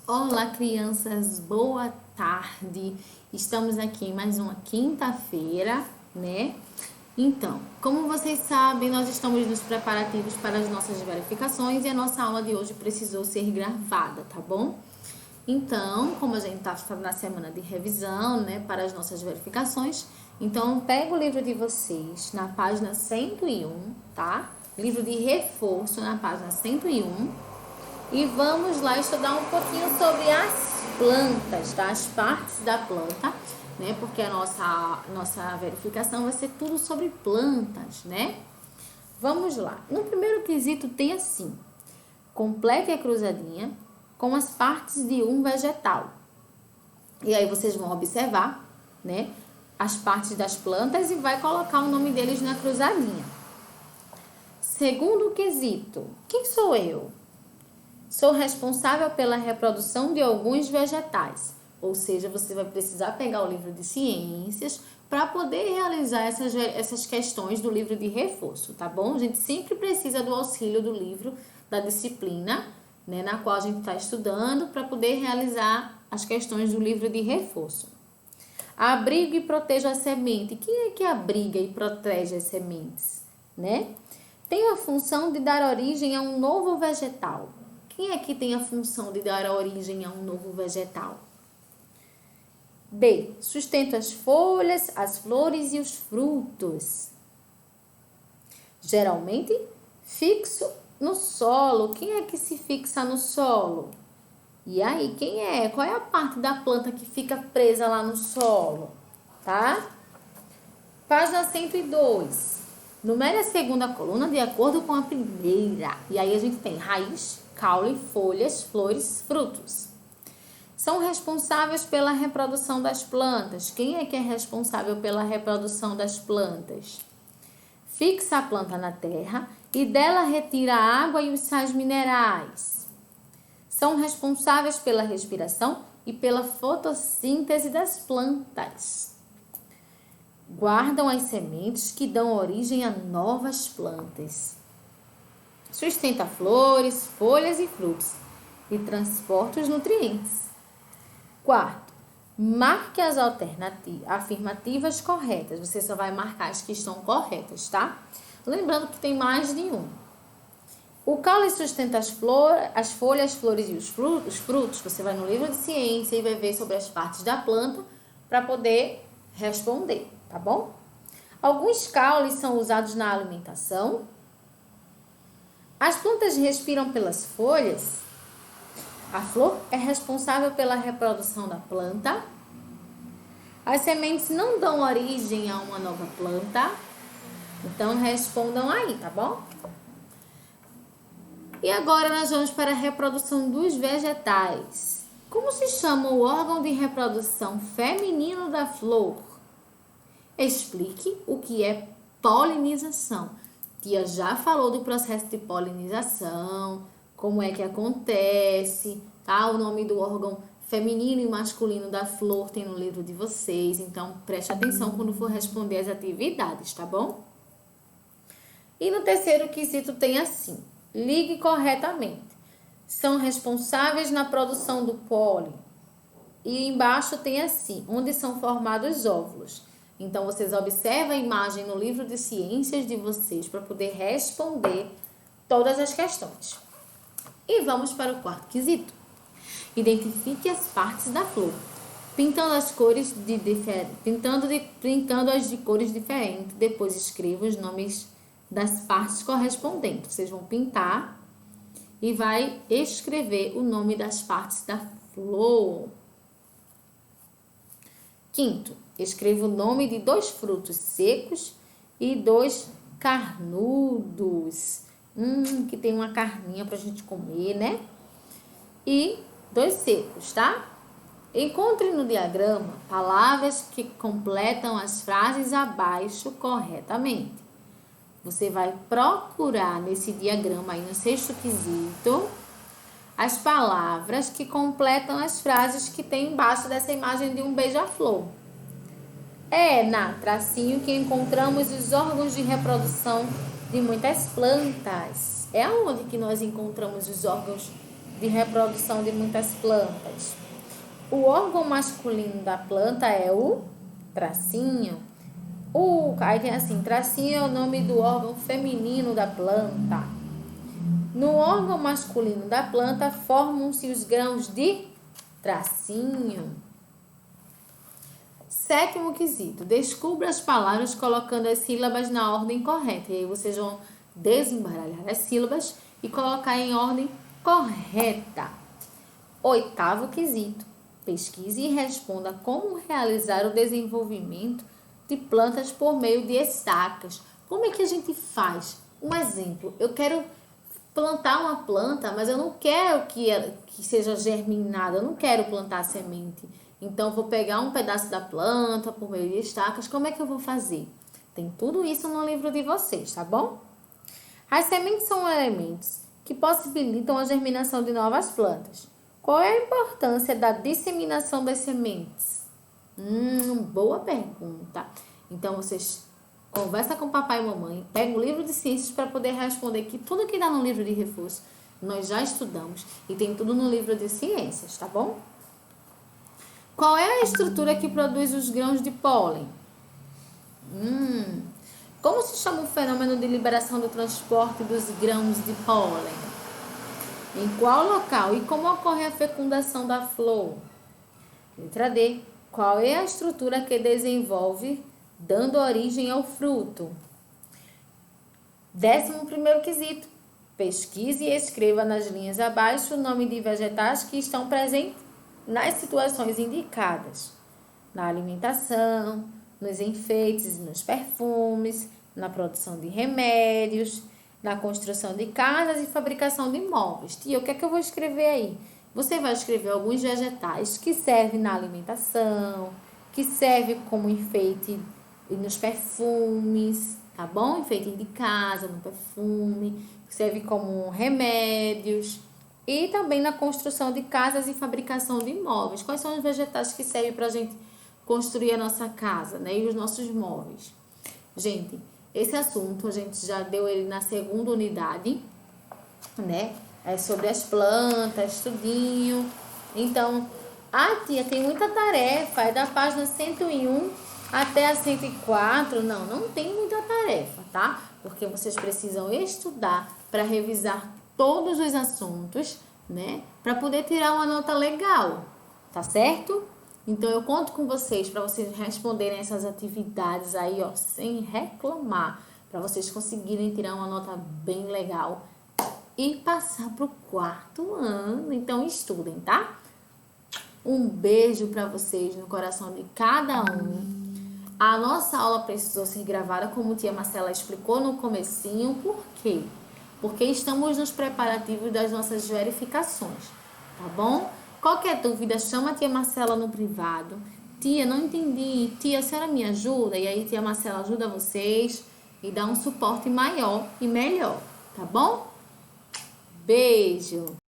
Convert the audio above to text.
Olá, crianças, boa tarde. Estamos aqui em mais uma quinta-feira, né? Então, como vocês sabem, nós estamos nos preparativos para as nossas verificações e a nossa aula de hoje precisou ser gravada, tá bom? Então, como a gente está na semana de revisão, né, para as nossas verificações, então pega o livro de vocês na página 101, tá? Livro de reforço na página 101. E vamos lá estudar um pouquinho sobre as plantas, tá? As partes da planta, né? Porque a nossa verificação vai ser tudo sobre plantas, né? Vamos lá. No primeiro quesito tem assim: complete a cruzadinha com as partes de um vegetal. E aí vocês vão observar, né? As partes das plantas e vai colocar o nome deles na cruzadinha. Segundo quesito: quem sou eu? Sou responsável pela reprodução de alguns vegetais. Ou seja, você vai precisar pegar o livro de ciências para poder realizar essas questões do livro de reforço, tá bom? A gente sempre precisa do auxílio do livro, da disciplina, né, na qual a gente está estudando, para poder realizar as questões do livro de reforço. Abrigo e protejo a semente. Quem é que abriga e protege as sementes, né? Tem a função de dar origem a um novo vegetal. Quem é que tem a função de dar origem a um novo vegetal? B. Sustenta as folhas, as flores e os frutos. Geralmente, fixo no solo. Quem é que se fixa no solo? E aí, quem é? Qual é a parte da planta que fica presa lá no solo? Tá? Página 102. Numere a segunda coluna de acordo com a primeira. E aí a gente tem raiz, caule, folhas, flores, frutos. São responsáveis pela reprodução das plantas. Quem é que é responsável pela reprodução das plantas? Fixa a planta na terra e dela retira a água e os sais minerais. São responsáveis pela respiração e pela fotossíntese das plantas. Guardam as sementes que dão origem a novas plantas. Sustenta flores, folhas e frutos e transporta os nutrientes. Quarto, marque as afirmativas corretas. Você só vai marcar as que estão corretas, tá? Lembrando que tem mais de um. O caule sustenta as folhas, as flores e os frutos. Você vai no livro de ciência e vai ver sobre as partes da planta para poder responder, tá bom? Alguns caules são usados na alimentação. As plantas respiram pelas folhas. A flor é responsável pela reprodução da planta. As sementes não dão origem a uma nova planta. Então, respondam aí, tá bom? E agora nós vamos para a reprodução dos vegetais. Como se chama o órgão de reprodução feminino da flor? Explique o que é polinização. Tia já falou do processo de polinização, como é que acontece, tá? O nome do órgão feminino e masculino da flor tem no livro de vocês, então preste atenção quando for responder as atividades, tá bom? E no terceiro quesito tem assim: ligue corretamente. São responsáveis na produção do pólen. E embaixo tem assim: onde são formados os óvulos. Então, vocês observam a imagem no livro de ciências de vocês para poder responder todas as questões. E vamos para o quarto quesito. Identifique as partes da flor, pintando-as de cores diferentes. Depois escreva os nomes das partes correspondentes. Vocês vão pintar e vai escrever o nome das partes da flor. Quinto, escreva o nome de 2 frutos secos e 2 carnudos. Que tem uma carninha pra gente comer, né? E 2 secos, tá? Encontre no diagrama palavras que completam as frases abaixo corretamente. Você vai procurar nesse diagrama aí no sexto quesito as palavras que completam as frases que tem embaixo dessa imagem de um beija-flor. É na tracinho que encontramos os órgãos de reprodução de muitas plantas. É onde que nós encontramos os órgãos de reprodução de muitas plantas. O órgão masculino da planta é o tracinho. Aí tem assim, tracinho é o nome do órgão feminino da planta. No órgão masculino da planta formam-se os grãos de tracinho. 7º quesito. Descubra as palavras colocando as sílabas na ordem correta. E aí vocês vão desembaralhar as sílabas e colocar em ordem correta. 8º quesito. Pesquise e responda como realizar o desenvolvimento de plantas por meio de estacas. Como é que a gente faz? Um exemplo, eu quero plantar uma planta, mas eu não quero que seja germinada, eu não quero plantar semente. Então, vou pegar um pedaço da planta por meio de estacas. Como é que eu vou fazer? Tem tudo isso no livro de vocês, tá bom? As sementes são elementos que possibilitam a germinação de novas plantas. Qual é a importância da disseminação das sementes? Boa pergunta. Então, vocês conversam com o papai e mamãe, pegam o livro de ciências para poder responder que tudo que dá no livro de reforço nós já estudamos e tem tudo no livro de ciências, tá bom? Qual é a estrutura que produz os grãos de pólen? Como se chama o fenômeno de liberação do transporte dos grãos de pólen? Em qual local e como ocorre a fecundação da flor? Letra D. Qual é a estrutura que desenvolve, dando origem ao fruto? 11º quesito. Pesquise e escreva nas linhas abaixo o nome de vegetais que estão presentes nas situações indicadas. Na alimentação, nos enfeites e nos perfumes, na produção de remédios, na construção de casas e fabricação de móveis. Tia, o que é que eu vou escrever aí? Você vai escrever alguns vegetais que servem na alimentação, que servem como enfeite nos perfumes, tá bom? Enfeite de casa, no perfume, que serve como remédios. E também na construção de casas e fabricação de móveis. Quais são os vegetais que servem para a gente construir a nossa casa, né? E os nossos móveis. Gente, esse assunto a gente já deu ele na 2ª unidade, né? É sobre as plantas, tudinho. Então, tia, tem muita tarefa. É da página 101 até a 104. Não tem muita tarefa, tá? Porque vocês precisam estudar para revisar todos os assuntos, né? Para poder tirar uma nota legal, tá certo? Então, eu conto com vocês para vocês responderem essas atividades aí, ó, sem reclamar, para vocês conseguirem tirar uma nota bem legal e passar pro 4º ano. Então, estudem, tá? Um beijo para vocês no coração de cada um. A nossa aula precisou ser gravada, como tia Marcela explicou no comecinho. Por quê? Porque estamos nos preparativos das nossas verificações, tá bom? Qualquer dúvida, chama a tia Marcela no privado. Tia, não entendi. Tia, a senhora me ajuda? E aí, tia Marcela ajuda vocês e dá um suporte maior e melhor, tá bom? Beijo!